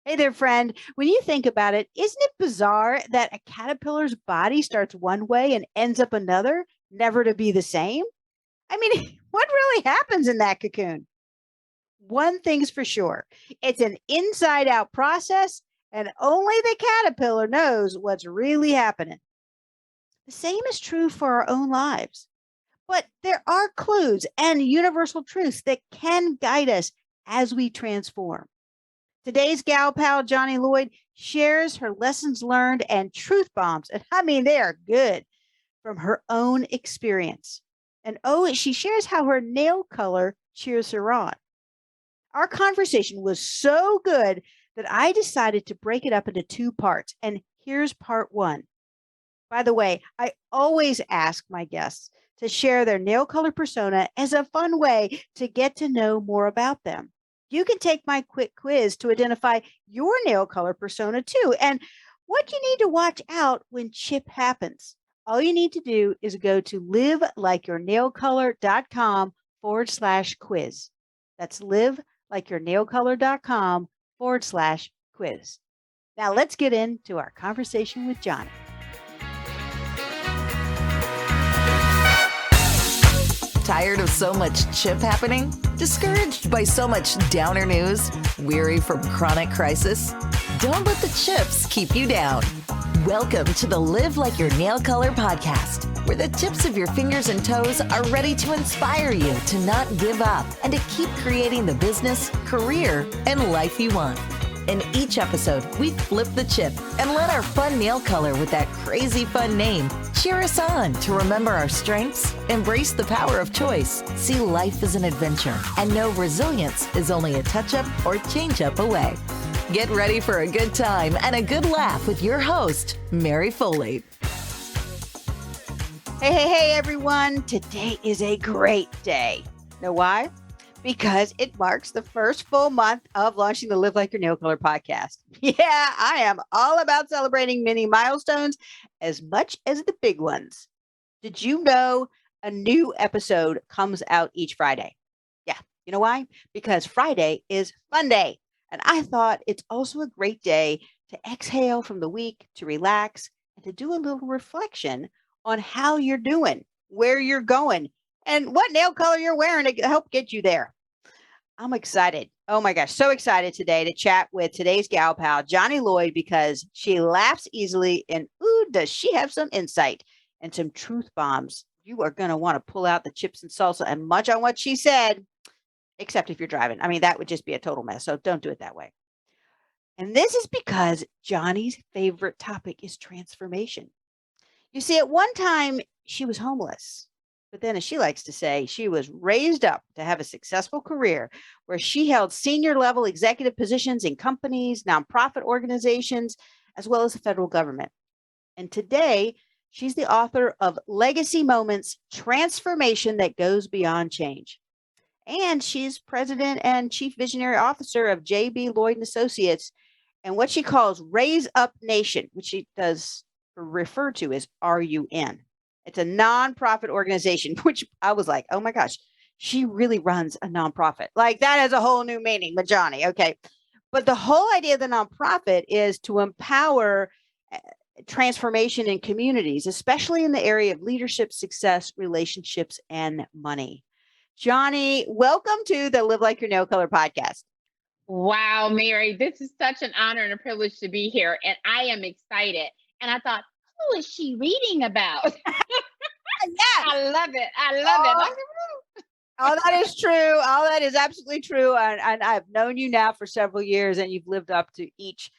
Hey there, friend. When you think about it, isn't it bizarre that a caterpillar's body starts one way and ends up another, never to be the same? I mean, what really happens in that cocoon? One thing's for sure, it's an inside out process, and only the caterpillar knows what's really happening. The same is true for our own lives. But there are clues and universal truths that can guide us as we transform. Today's gal pal, Johnnie Lloyd, shares her lessons learned and truth bombs. And I mean, they are good from her own experience. And oh, she shares how her nail color cheers her on. Our conversation was so good that I decided to break it up into two parts. And here's part one. By the way, I always ask my guests to share their nail color persona as a fun way to get to know more about them. You can take my quick quiz to identify your nail color persona too, and what you need to watch out when chip happens. All you need to do is go to livelikeyournailcolor.com/quiz. That's livelikeyournailcolor.com/quiz. Now let's get into our conversation with Johnnie. Tired of so much chip happening? Discouraged by so much downer news? Weary from chronic crisis? Don't let the chips keep you down. Welcome to the Live Like Your Nail Color podcast, where the tips of your fingers and toes are ready to inspire you to not give up and to keep creating the business, career, and life you want. In each episode, we flip the chip and let our fun nail color with that crazy fun name cheer us on to remember our strengths, embrace the power of choice, see life as an adventure, and know resilience is only a touch-up or change-up away. Get ready for a good time and a good laugh with your host, Mary Foley. Hey, everyone. Today is a great day. Know why? Because it marks the first full month of launching the Live Like Your Nail Color podcast. Yeah, I am all about celebrating mini milestones as much as the big ones. Did you know a new episode comes out each Friday? Yeah, you know why? Because Friday is Fun Day. And I thought it's also a great day to exhale from the week, to relax, and to do a little reflection on how you're doing, where you're going, and what nail color you're wearing to help get you there. I'm excited. Oh my gosh, so excited today to chat with today's gal pal, Johnnie Lloyd, because she laughs easily and ooh, does she have some insight and some truth bombs. You are going to want to pull out the chips and salsa and munch on what she said, except if you're driving. I mean, that would just be a total mess. So don't do it that way. And this is because Johnnie's favorite topic is transformation. You see, at one time, she was homeless. But then, as she likes to say, she was raised up to have a successful career where she held senior level executive positions in companies, nonprofit organizations, as well as the federal government. And today, she's the author of Legacy Moments, Transformation That Goes Beyond Change. And she's president and chief visionary officer of J.B. Lloyd and Associates and what she calls Raise Up Nation, which she does refer to as R.U.N. It's a nonprofit organization, which I was like, oh my gosh, she really runs a nonprofit. Like that has a whole new meaning with Johnnie. Okay. But the whole idea of the nonprofit is to empower transformation in communities, especially in the area of leadership, success, relationships, and money. Johnnie, welcome to the Live Like Your Nail Color podcast. Wow, Mary, this is such an honor and a privilege to be here. And I am excited. And I thought, who is she reading about? Yeah. I love it. I love it. Oh, that is true. Oh, that is absolutely true. And I've known you now for several years, and you've lived up to each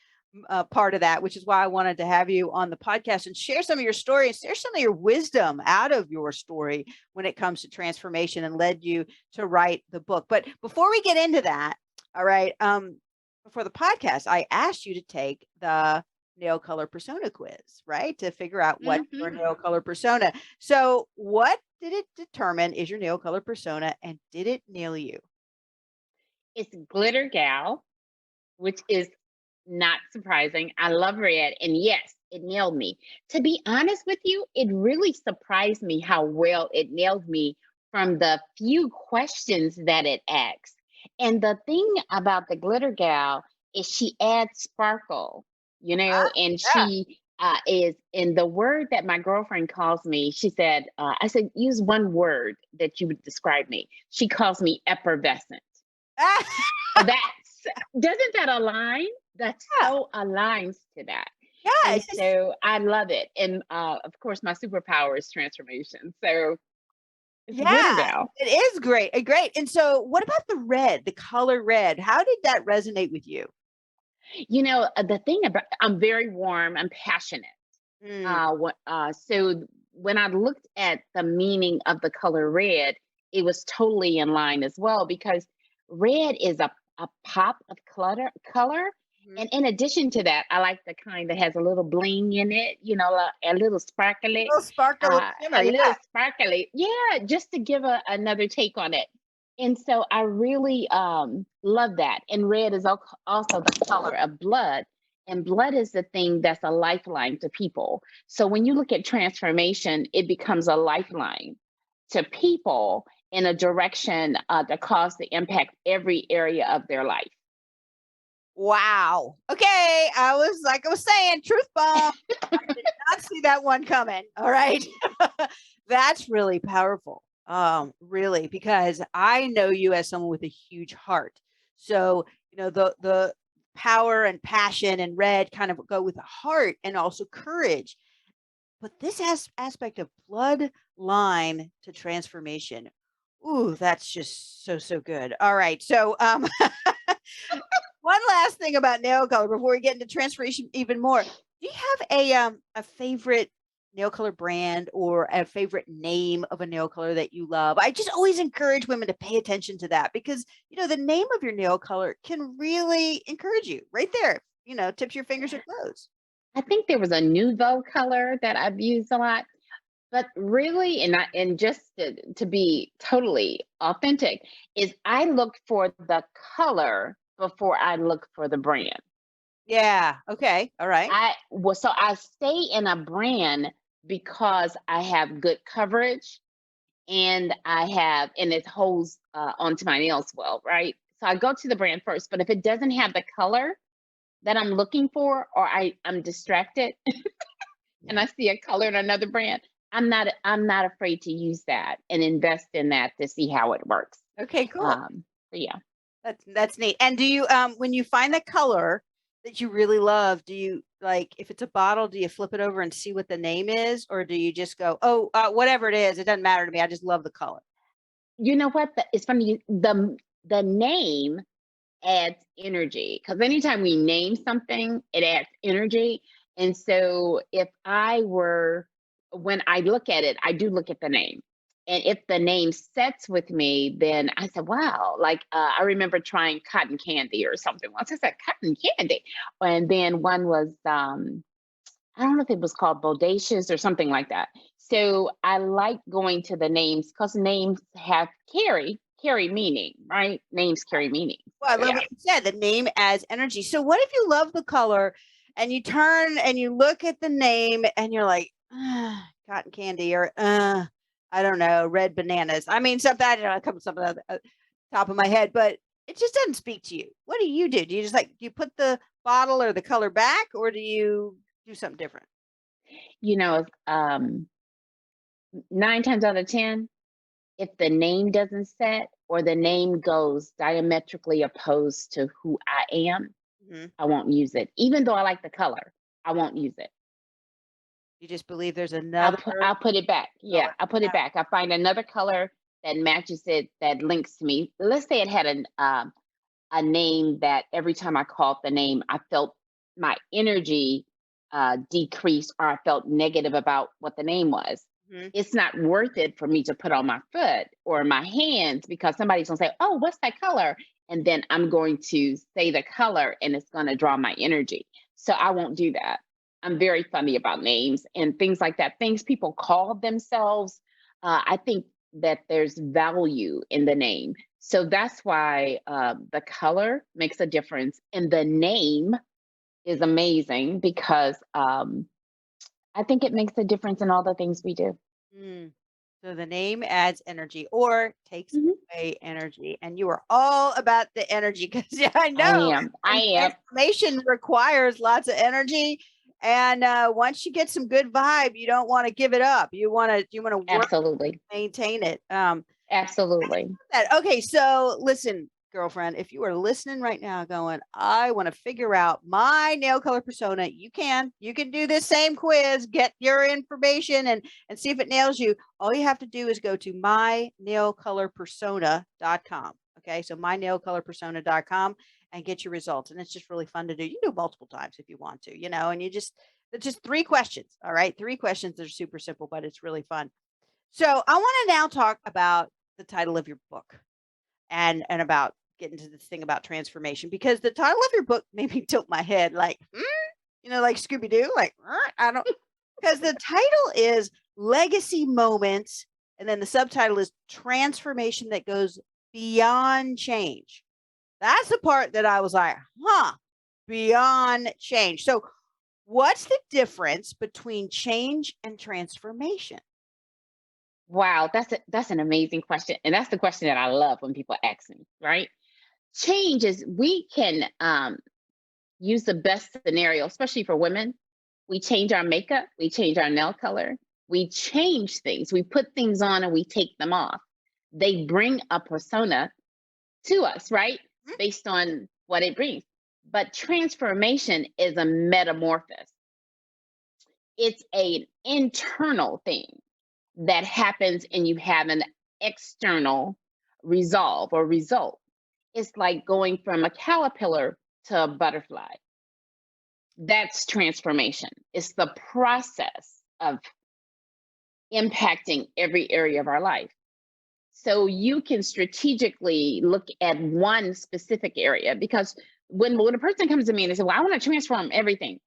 part of that, which is why I wanted to have you on the podcast and share some of your story and share some of your wisdom out of your story when it comes to transformation and led you to write the book. But before we get into that, all right, before the podcast, I asked you to take the nail color persona quiz, right? To figure out what your nail color persona. So what did it determine is your nail color persona, and did it nail you? It's Glitter Gal, which is not surprising. I love red. And yes, it nailed me. To be honest with you, it really surprised me how well it nailed me from the few questions that it asks. And the thing about the Glitter Gal is she adds sparkle, Ah, and yeah. she is in the word that my girlfriend calls me. She said, I said, use one word that you would describe me. She calls me effervescent. So that's, doesn't that align? That Yeah. so aligns to that. Yeah. And It just so I love it. And of course, my superpower is transformation. So it's glitter yeah, gal. it is great. Great. And so what about the red, the color red? How did that resonate with you? The thing about, I'm very warm, I'm passionate. Mm, So when I looked at the meaning of the color red, it was totally in line as well because red is a pop of color. mhm. And in addition to that, I like the kind that has a little bling in it, a little sparkly, Little sparkle, little shimmer. a Yeah. little sparkly. Yeah, just to give another take on it. And so I really love that. And red is also the color of blood. And blood is the thing that's a lifeline to people. So when you look at transformation, it becomes a lifeline to people in a direction that cause to impact every area of their life. Wow. Okay. I was saying, truth bomb. I did not see that one coming. All right. That's really powerful. Really, because I know you as someone with a huge heart. So, the power and passion and red kind of go with the heart and also courage. But this aspect of bloodline to transformation. Ooh, that's just so, so good. All right. So, one last thing about nail color before we get into transformation even more. Do you have a favorite nail color brand or a favorite name of a nail color that you love? I just always encourage women to pay attention to that because the name of your nail color can really encourage you right there. Tips your fingers or toes. I think there was a nouveau color that I've used a lot, but really, and just to be totally authentic, is I look for the color before I look for the brand. Yeah. Okay. All right. So I stay in a brand because I have good coverage and it holds onto my nails well, right? So I go to the brand first, but if it doesn't have the color that I'm looking for, or I'm distracted and I see a color in another brand, I'm not afraid to use that and invest in that to see how it works. Okay. Cool. So yeah. That's neat. And do you when you find the color that you really love, do you like if it's a bottle, do you flip it over and see what the name is, or do you just go, oh, whatever it is, it doesn't matter to me. I just love the color. You know what? It's funny. The name adds energy because anytime we name something, it adds energy. And so when I look at it, I do look at the name. And if the name sets with me, then I said, wow, like I remember trying cotton candy or something once. I said, cotton candy. And then one was, I don't know if it was called bodacious or something like that. So I like going to the names because names carry meaning, right? Names carry meaning. Well, I So love yeah. what you said. The name adds energy. So what if you love the color and you turn and you look at the name and you're like, cotton candy or I don't know, red bananas. I mean, something I don't know, comes something on the top of my head, but it just doesn't speak to you. What do you do? Do you just do you put the bottle or the color back, or do you do something different? You know, um, 9 times out of 10, if the name doesn't set or the name goes diametrically opposed to who I am, Mhm. I won't use it. Even though I like the color, I won't use it. You just believe there's another I'll put it back. Yeah, color. I'll put it back. I find another color that matches it, that links to me. Let's say it had a name that every time I called the name, I felt my energy decrease or I felt negative about what the name was. Mhm. It's not worth it for me to put on my foot or my hands because somebody's gonna say, "Oh, what's that color?" And then I'm going to say the color and it's gonna draw my energy. So I won't do that. I'm very funny about names and things like that. Things people call themselves. I think that there's value in the name. So that's why the color makes a difference. And the name is amazing because I think it makes a difference in all the things we do. Mm. So the name adds energy or takes Mhm. away energy. And you are all about the energy because yeah, I I know. am. I And am. transformation requires lots of energy. And once you get some good vibe, you don't want to give it up. You want to work Absolutely. to maintain it. Absolutely. That. Okay, so listen, girlfriend, if you are listening right now going, I want to figure out my nail color persona, you can. You can do this same quiz, get your information and see if it nails you. All you have to do is go to mynailcolorpersona.com. Okay, so mynailcolorpersona.com and get your results. And it's just really fun to do. You can do it multiple times if you want to, and it's just 3 questions. All right. 3 questions. They're super simple, but it's really fun. So I want to now talk about the title of your book and about getting to this thing about transformation because the title of your book made me tilt my head like, like Scooby Doo, like I don't because the title is Legacy Moments, and then the subtitle is Transformation that goes beyond change. That's the part that I was like, beyond change. So, what's the difference between change and transformation? Wow, that's an amazing question. And that's the question that I love when people ask me, right? Change is we can use the best scenario, especially for women. We change our makeup, we change our nail color, we change things, we put things on and we take them off. They bring a persona to us, right? Mhm. Based on what it brings. But transformation is a metamorphosis. It's an internal thing that happens and you have an external resolve or result. It's like going from a caterpillar to a butterfly. That's transformation. It's the process of impacting every area of our life. So you can strategically look at one specific area because when a person comes to me and they say, "Well, I want to transform everything,"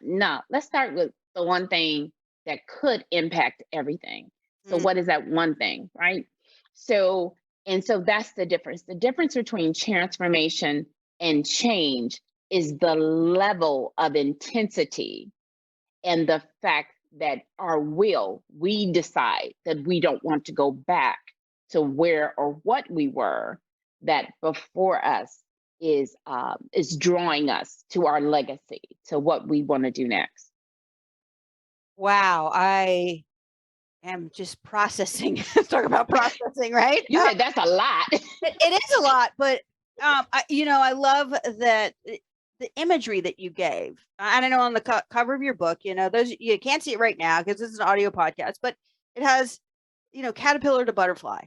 no, let's start with the one thing that could impact everything. So Mm. what is that one thing, right? So so that's the difference. The difference between transformation and change is the level of intensity and the fact that we decide that we don't want to go back to where or what we were, that before us is drawing us to our legacy, to what we want to do next. Wow, I am just processing. Talk about processing, right? You said that's a lot. It is a lot, but I love that the imagery that you gave. And I know on the cover of your book, those you can't see it right now because this is an audio podcast, but it has, caterpillar to butterfly,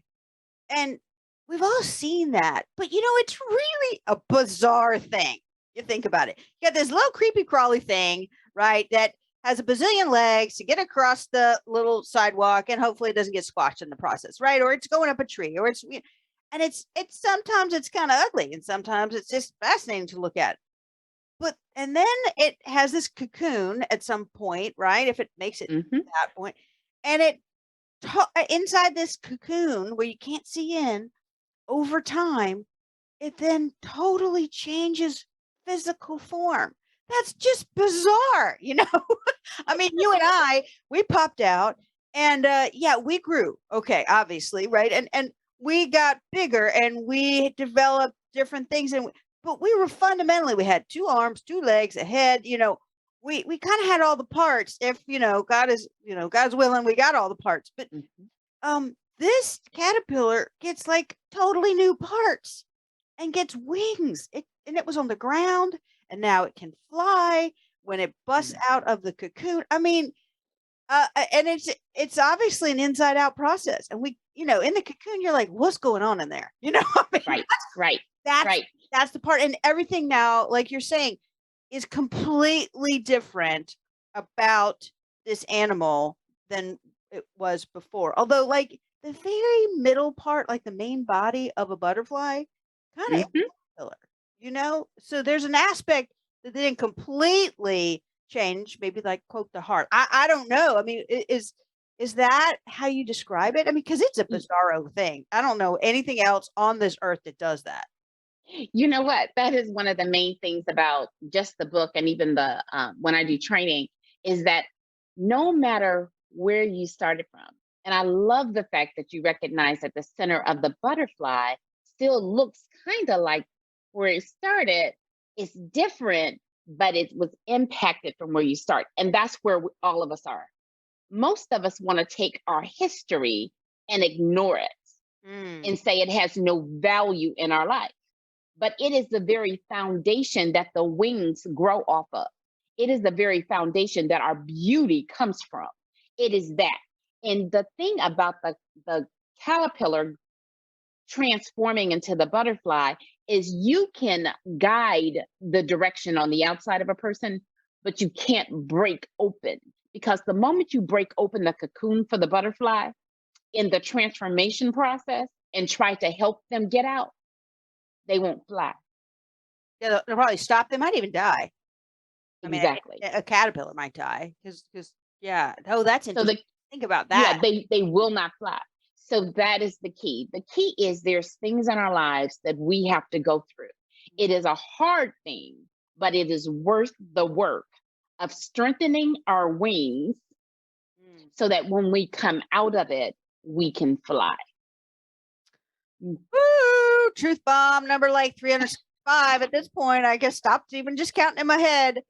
and we've all seen that. But it's really a bizarre thing. You think about it. You got this little creepy crawly thing, right? That has a bazillion legs to get across the little sidewalk, and hopefully it doesn't get squashed in the process, right? Or it's going up a tree, or and it's sometimes it's kind of ugly, and sometimes it's just fascinating to look at. But and then it has this cocoon at some point, right? If it makes it to Hmm. that point, and inside this cocoon where you can't see in, over time, it then totally changes physical form. That's just bizarre. I mean, you and I, we popped out and yeah, we grew. Okay, obviously, right? And we got bigger and we developed different things but we were fundamentally we had 2 arms, 2 legs, a head, we kind of had all the parts if, God's willing, we got all the parts. But Hmm. this caterpillar gets like totally new parts and gets wings. It was on the ground and now it can fly when it busts out of the cocoon. I mean, and it's obviously an inside out process. And in the cocoon, you're like, what's going on in there? I mean, Right, right, that's right. that's the part. And everything now, like you're saying, is completely different about this animal than it was before. Although, like the very middle part, like the main body of a butterfly, kind of Hmm. pillar, So there's an aspect that didn't completely change, maybe like quote the heart. I don't know. I mean, is that how you describe it? I mean, because it's a bizarro thing. I don't know anything else on this earth that does that. You know what? That is one of the main things about just the book and even the when I do training is that no matter where you started from, And I love the fact that you recognize that the center of the butterfly still looks kind of like where it started. It's different, but it was impacted from where you start. And that's where all of us are. Most of us want to take our history and ignore it and say it has no value in our life. But it is the very foundation that the wings grow off of. It is the very foundation that our beauty comes from. It is that. And the thing about the caterpillar transforming into the butterfly is you can guide the direction on the outside of a person, but you can't break open, because the moment you break open the cocoon for the butterfly in the transformation process and try to help them get out, they won't fly. Yeah, they'll probably stop. They might even die. I mean, Exactly. a caterpillar might die because yeah. Oh, that's So interesting. the Think about yeah, that. they will not fly. So that is the key. The key is there's things in our lives that we have to go through. It is a hard thing, but it is worth the work of strengthening our wings Mm. so that when we come out of it, we can fly. Woo! Truth bomb number like 305 at this point. I guess stopped even just counting in my head.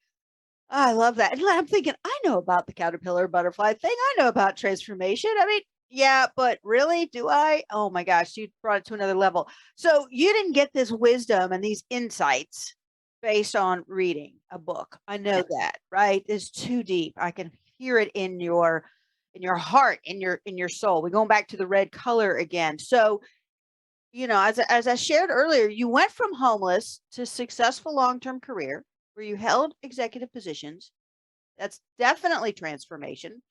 I love that. And I'm thinking, I know about the caterpillar butterfly thing. I know about transformation. I mean, yeah, but really, do I? Oh my gosh, you brought it to another level. So you didn't get this wisdom and these insights based on reading a book. I know that, right? It's too deep. I can hear it in your heart, in your soul. We're going back to the red color again. So, as I shared earlier, you went from homeless to successful long-term career where you held executive positions. That's definitely transformation.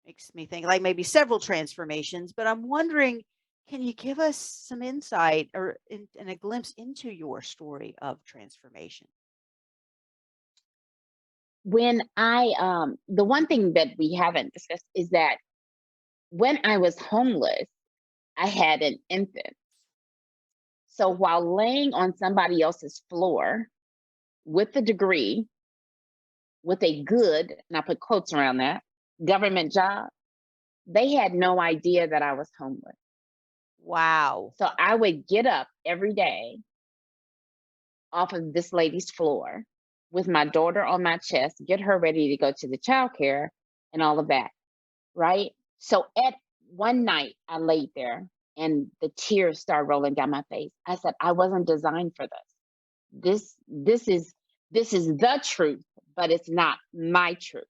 Makes me think like maybe several transformations, but I'm wondering, can you give us some insight and a glimpse into your story of transformation? When the one thing that we haven't discussed is that when I was homeless, I had an infant. So while laying on somebody else's floor with a degree, with a good, and I put quotes around that, government job, they had no idea that I was homeless. Wow. So I would get up every day off of this lady's floor with my daughter on my chest, get her ready to go to the childcare and all of that. Right. So at one night, I laid there and the tears started rolling down my face. I said, I wasn't designed for this. This is the truth, but it's not my truth.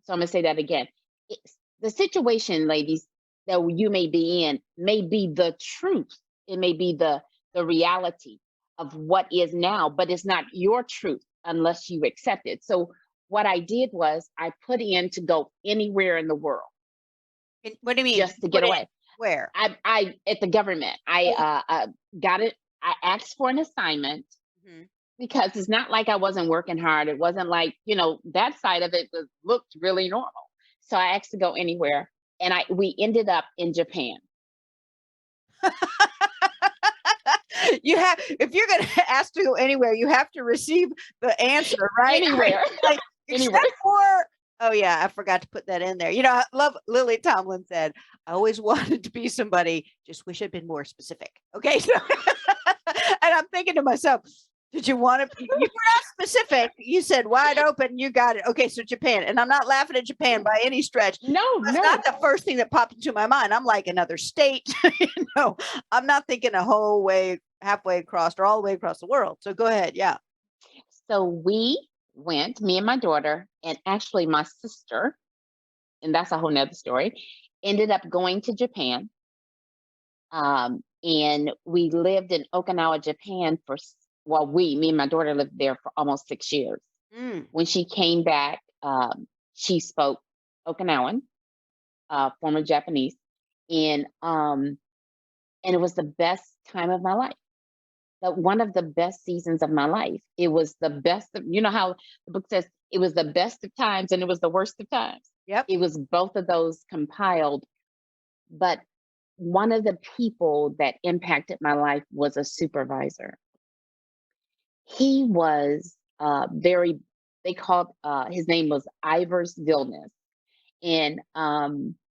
So I'm gonna say that again. The situation, ladies, that you may be in may be the truth. It may be the reality of what is now, but it's not your truth unless you accept it. So what I did was I put in to go anywhere in the world What do you mean? just to get Put it away. where? I at the government. I got it. I asked for an assignment Mhm. because it's not like I wasn't working hard. It wasn't like, that side of it looked really normal. So I asked to go anywhere, and we ended up in Japan. You have if you're gonna ask to go anywhere, you have to receive the answer, right? Anywhere. Like, Anywhere. except for oh, yeah, I forgot to put that in there. I love Lily Tomlin said, "I always wanted to be somebody, just wish I'd been more specific." Okay, so and I'm thinking to myself, "Did you want to be you were not specific. You said wide open, you got it." Okay, so Japan, and I'm not laughing at Japan by any stretch. No, That's no. not the first thing that popped into my mind. I'm like another state, I'm not thinking a whole way halfway across or all the way across the world. So go ahead. Yeah. So we went, me and my daughter, and actually my sister, and that's a whole nother story, ended up going to Japan. And we lived in Okinawa, Japan me and my daughter lived there for almost 6 years. Mm. When she came back, she spoke Okinawan, former Japanese, and it was the best time of my life. One of the best seasons of my life. It was the best of, how the book says it was the best of times and it was the worst of times. Yep. It was both of those compiled. But one of the people that impacted my life was a supervisor. He was they called his name was Ivers Vilnius. And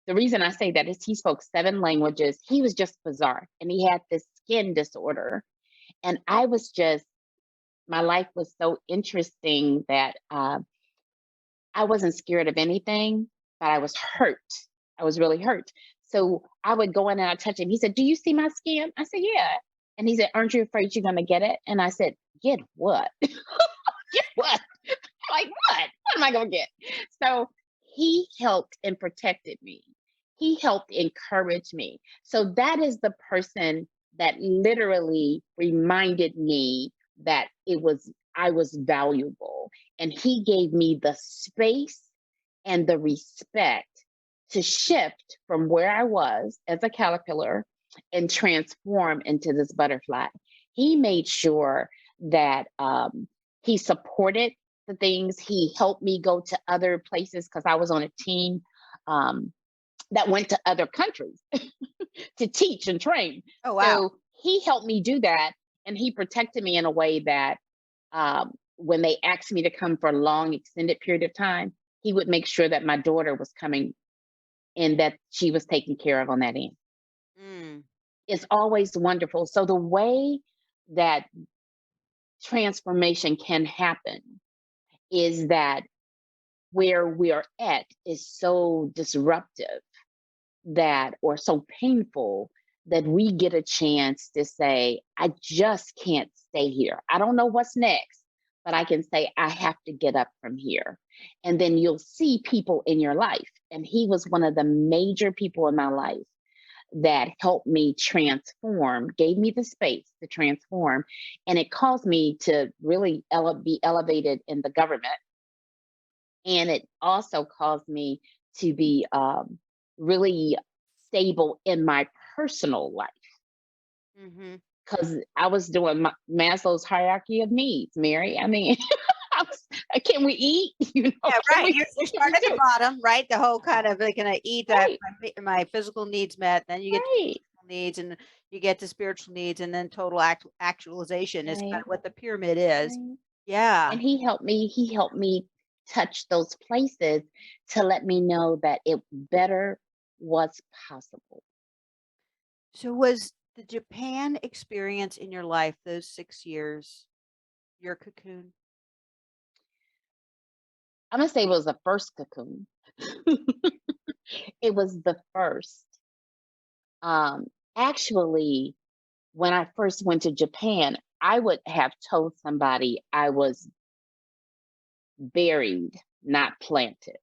the reason I say that is he spoke 7 languages. He was just bizarre, and he had this skin disorder. And I was just, my life was so interesting that I wasn't scared of anything, but I was hurt. I was really hurt. So I would go in and I'd touch him. He said, "Do you see my skin?" I said, "Yeah." And he said, "Aren't you afraid you're going to get it?" And I said, "Get what?" Get what? Like, what? What am I going to get? So he helped and protected me. He helped encourage me. So that is the person that literally reminded me that I was valuable. And he gave me the space and the respect to shift from where I was as a caterpillar and transform into this butterfly. He made sure that he supported the things. He helped me go to other places because I was on a team that went to other countries to teach and train. Oh, wow. So he helped me do that, and he protected me in a way that when they asked me to come for a long, extended period of time, he would make sure that my daughter was coming and that she was taken care of on that end. Mm. It's always wonderful. So the way that transformation can happen is that where we are at is so disruptive that, or so painful, that we get a chance to say, I just can't stay here. I don't know what's next, but I can say, I have to get up from here. And then you'll see people in your life. And he was one of the major people in my life that helped me transform, gave me the space to transform. And it caused me to really be elevated in the government. And it also caused me to be really stable in my personal life Mm-hmm. because I was doing Maslow's hierarchy of needs, Mary. I mean, can we eat? Yeah, Can right. we, You can we start at the do? bottom, right? The whole kind of like, gonna eat that Right, my physical needs met, then you get to right, physical needs, and you get to spiritual needs, and then total actualization is kind right, of what the pyramid is. right. Yeah. And he helped me touch those places to let me know that it better was possible. So was the Japan experience in your life, those 6 years, your cocoon? I'm gonna say it was the first cocoon. It was the first. Um, Actually, when I first went to Japan, I would have told somebody I was buried, not planted.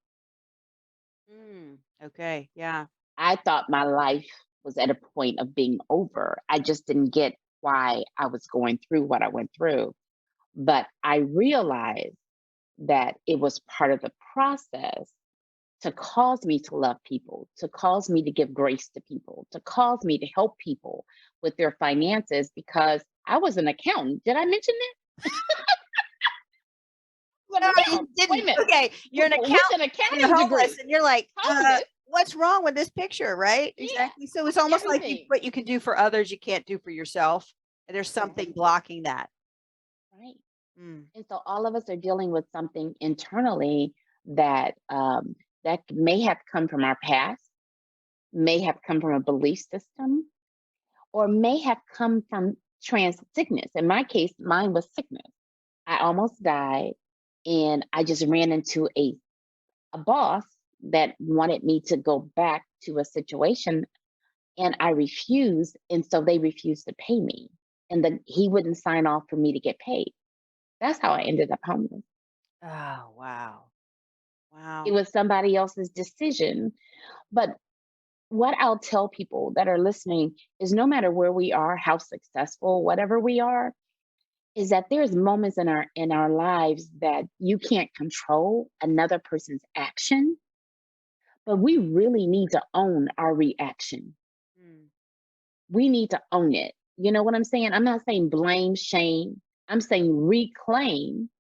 Okay. Yeah. I thought my life was at a point of being over. I just didn't get why I was going through what I went through. But I realized that it was part of the process to cause me to love people, to cause me to give grace to people, to cause me to help people with their finances because I was an accountant. Did I mention that? I was No, an you accountant. Wait a didn't. minute. Okay, you're an With an accountant and you're accounting homeless, degree, and you're like, homeless, what's wrong with this picture, right? yeah, Exactly. So it's almost like everything. what you can do for others, you can't do for yourself. And there's something Exactly. blocking that. Right. Mm. And so all of us are dealing with something internally that that may have come from our past, may have come from a belief system, or may have come from trans sickness. In my case, mine was sickness. I almost died, and I just ran into a boss that wanted me to go back to a situation, and I refused, and so they refused to pay me, and then he wouldn't sign off for me to get paid. That's how I ended up homeless. Oh, wow. It Wow. was somebody else's decision. But what I'll tell people that are listening is no matter where we are, how successful, whatever we are, is that there's moments in our lives that you can't control another person's action, but we really need to own our reaction. Mm. We need to own it. You know what I'm saying? I'm not saying blame, shame. I'm saying reclaim,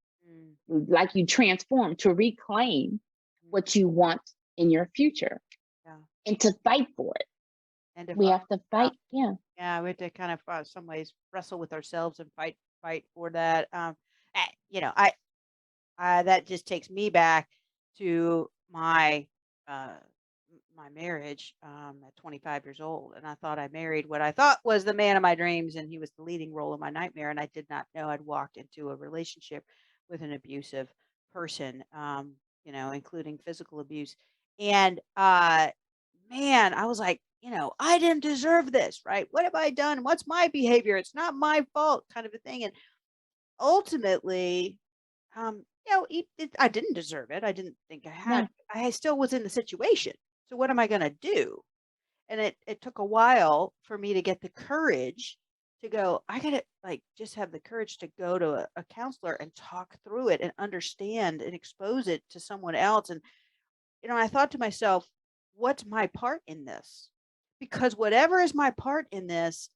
Mm. like you transform to reclaim Mm. what you want in your future Yeah. and to fight for it. And if We have to fight. Yeah. yeah, we have to kind of, some ways, wrestle with ourselves and fight for that. You know, that just takes me back to my uh my marriage at 25 years old. And I thought I married what I thought was the man of my dreams. And he was the leading role in my nightmare. And I did not know I'd walked into a relationship with an abusive person, including physical abuse. And man, I was like, I didn't deserve this, right? What have I done? What's my behavior? It's not my fault, kind of a thing. And ultimately, I didn't deserve it. I didn't think I had. No. I still was in the situation. So what am I going to do? And it took a while for me to get the courage to go, I got to just have the courage to go to a counselor and talk through it and understand and expose it to someone else. And, I thought to myself, what's my part in this? Because whatever is my part in this,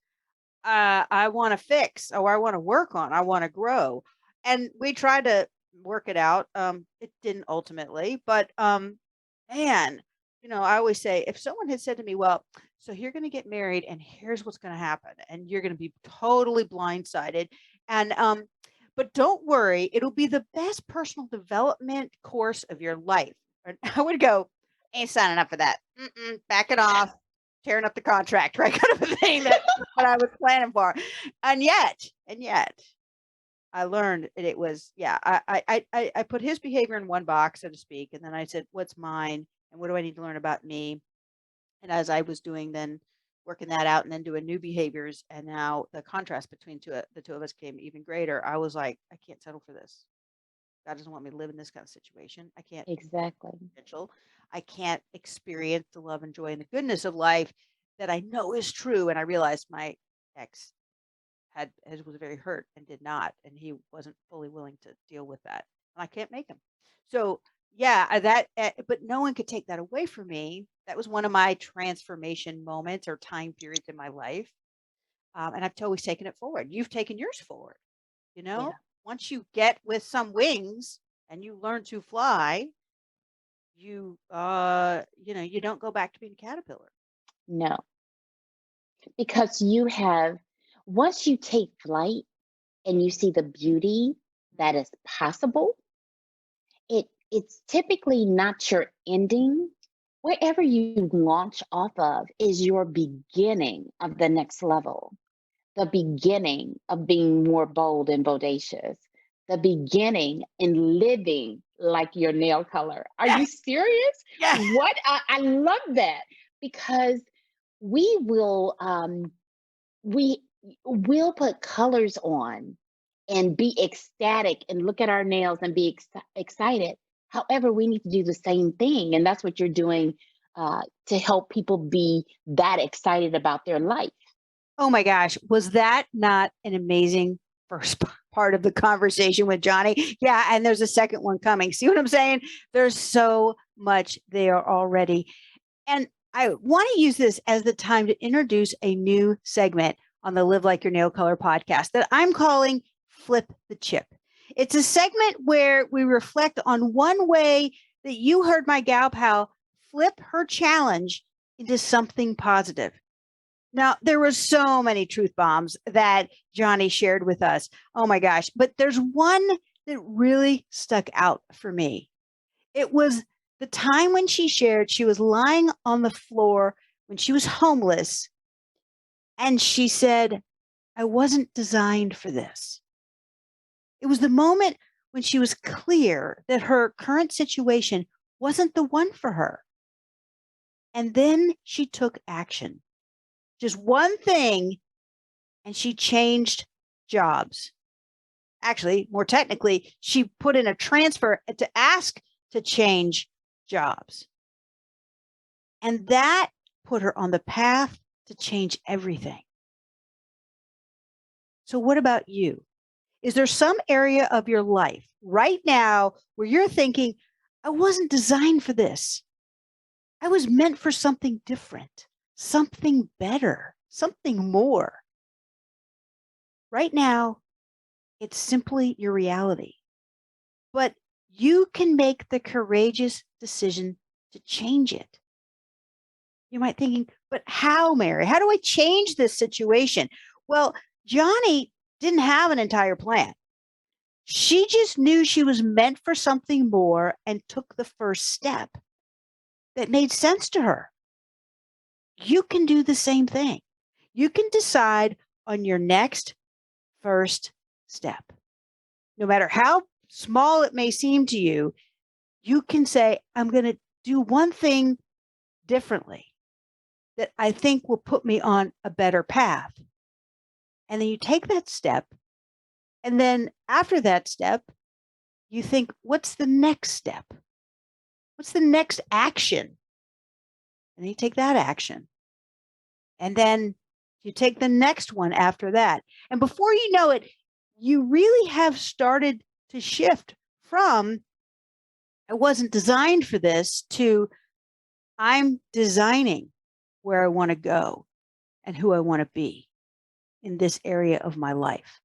I want to fix, or I want to work on, I want to grow. And we tried to work it out. It didn't ultimately, but man, I always say, if someone had said to me, well, so you're going to get married and here's what's going to happen, and you're going to be totally blindsided. And but don't worry, it'll be the best personal development course of your life. And I would go, ain't signing up for that. Back it off, tearing up the contract, right? Kind of a thing. That's what I was planning for. And yet, I learned that it was, I put his behavior in one box, so to speak. And then I said, what's mine? And what do I need to learn about me? And as I was working that out and then doing new behaviors, and now the contrast between the two of us came even greater. I was like, I can't settle for this. God doesn't want me to live in this kind of situation. I can't. Exactly. I can't experience the love and joy and the goodness of life that I know is true. And I realized my ex was very hurt and did not, and he wasn't fully willing to deal with that. And I can't make him. So but no one could take that away from me. That was one of my transformation moments or time periods in my life. And I've always taken it forward. You've taken yours forward. Yeah. Once you get with some wings and you learn to fly, you don't go back to being a caterpillar. No. Because once you take flight and you see the beauty that is possible, it's typically not your ending. Wherever you launch off of is your beginning of the next level, the beginning of being more bold and bodacious, the beginning in living like your nail color. Are you serious? Yeah. What? I love that, because we will put colors on and be ecstatic and look at our nails and be excited. However, we need to do the same thing. And that's what you're doing to help people be that excited about their life. Oh my gosh. Was that not an amazing first part of the conversation with Johnnie? Yeah. And there's a second one coming. See what I'm saying? There's so much there already. And I want to use this as the time to introduce a new segment on the Live Like Your Nail Color podcast that I'm calling Flip the Chip. It's a segment where we reflect on one way that you heard my gal pal flip her challenge into something positive. Now, there were so many truth bombs that Johnnie shared with us. Oh my gosh. But there's one that really stuck out for me. It was the time when she shared she was lying on the floor when she was homeless. And she said, I wasn't designed for this. It was the moment when she was clear that her current situation wasn't the one for her. And then she took action. Just one thing, and she changed jobs. Actually, more technically, she put in a transfer to ask to change jobs. And that put her on the path to change everything. So what about you? Is there some area of your life right now where you're thinking, I wasn't designed for this. I was meant for something different, something better, something more. Right now, it's simply your reality. But you can make the courageous decision to change it. You might be thinking, but how, Mary? How do I change this situation? Well, Johnnie didn't have an entire plan. She just knew she was meant for something more and took the first step that made sense to her. you can do the same thing. You can decide on your next first step. No matter how small it may seem to you, you can say, I'm going to do one thing differently that I think will put me on a better path. And then you take that step. And then after that step, you think, what's the next step? What's the next action? And you take that action. And then you take the next one after that. And before you know it, you really have started to shift from, I wasn't designed for this, to I'm designing where I want to go and who I want to be in this area of my life.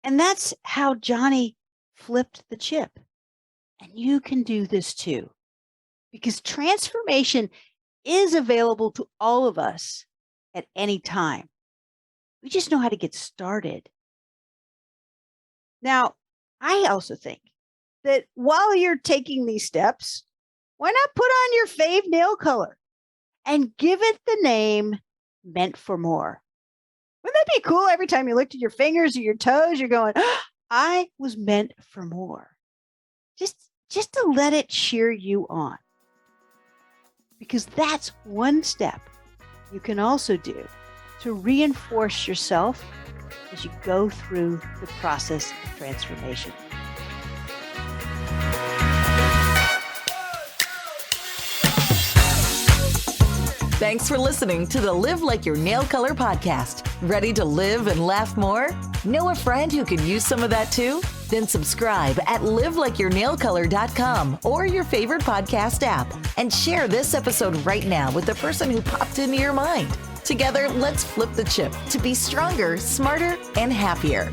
And that's how Johnnie flipped the chip. And you can do this too, because transformation is available to all of us at any time. We just know how to get started. Now, I also think that while you're taking these steps, why not put on your fave nail color and give it the name Meant for More? Wouldn't that be cool? Every time you looked at your fingers or your toes, you're going, oh, I was meant for more. Just to let it cheer you on. Because that's one step you can also do to reinforce yourself as you go through the process of transformation. Thanks for listening to the Live Like Your Nail Color podcast. Ready to live and laugh more? Know a friend who could use some of that too? Then subscribe at liveLikeYourNailColor.com or your favorite podcast app and share this episode right now with the person who popped into your mind. Together, let's flip the chip to be stronger, smarter, and happier.